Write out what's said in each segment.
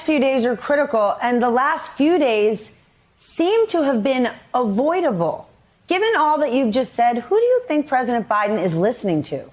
few days are critical, and the last few days seem to have been avoidable. Given all that you've just said, who do you think President Biden is listening to?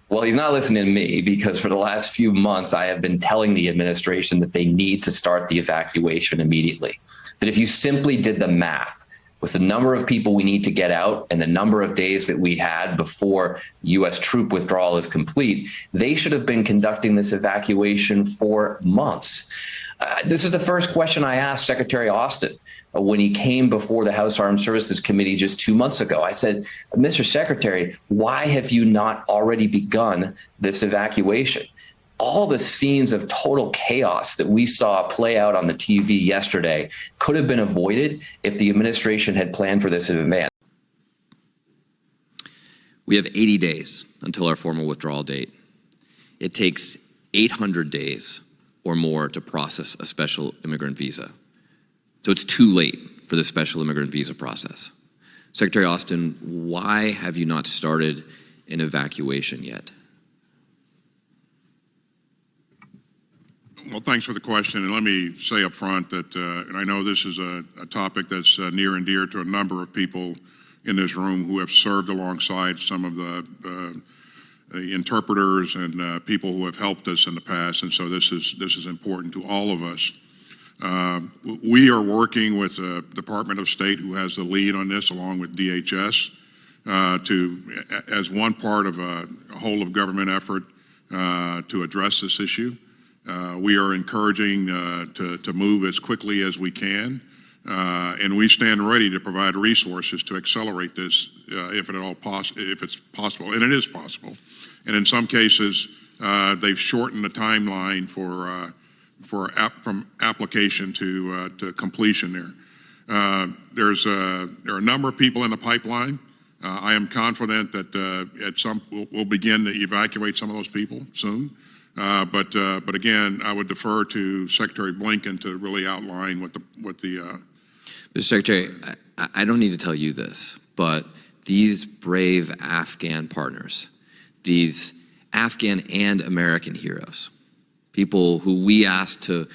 Well, he's not listening to me, because for the last few months, I have been telling the administration that they need to start the evacuation immediately. That if you simply did the math with the number of people we need to get out and the number of days that we had before U.S. troop withdrawal is complete, they should have been conducting this evacuation for months. This is the first question I asked Secretary Austin when he came before the House Armed Services Committee just 2 months ago. I said, Mr. Secretary, why have you not already begun this evacuation? All the scenes of total chaos that we saw play out on the TV yesterday could have been avoided if the administration had planned for this in advance. We have 80 days until our formal withdrawal date. It takes 800 days or more to process a special immigrant visa. So it's too late for the special immigrant visa process. Secretary Austin, why have you not started an evacuation yet? Well, thanks for the question. And let me say up front that, and I know this is a topic that's near and dear to a number of people in this room who have served alongside some of the interpreters and people who have helped us in the past, and so this is important to all of us. We are working with the Department of State, who has the lead on this, along with DHS, as one part of a whole of government effort to address this issue. We are encouraging to move as quickly as we can, and we stand ready to provide resources to accelerate this if it's possible, and it is possible. And in some cases, they've shortened the timeline from application to completion there. There are a number of people in the pipeline. I am confident that we'll begin to evacuate some of those people soon. But again, I would defer to Secretary Blinken to really outline what the. Mr. Secretary, I don't need to tell you this, but these brave Afghan partners, these Afghan and American heroes, people who we asked to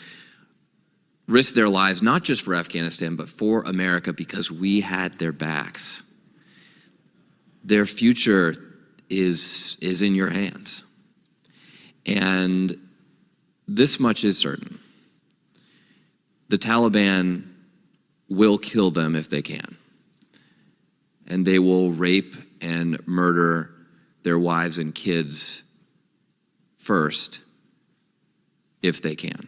risk their lives, not just for Afghanistan, but for America, because we had their backs. Their future is in your hands. And this much is certain. The Taliban will kill them if they can. And they will rape and murder their wives and kids first if they can.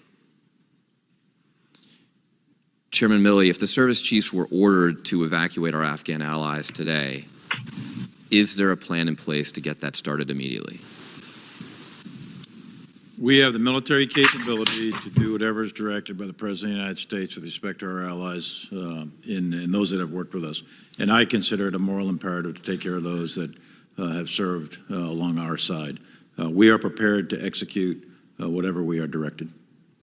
Chairman Milley, if the service chiefs were ordered to evacuate our Afghan allies today, is there a plan in place to get that started immediately? We have the military capability to do whatever is directed by the President of the United States with respect to our allies and those that have worked with us. And I consider it a moral imperative to take care of those that have served along our side. We are prepared to execute whatever we are directed.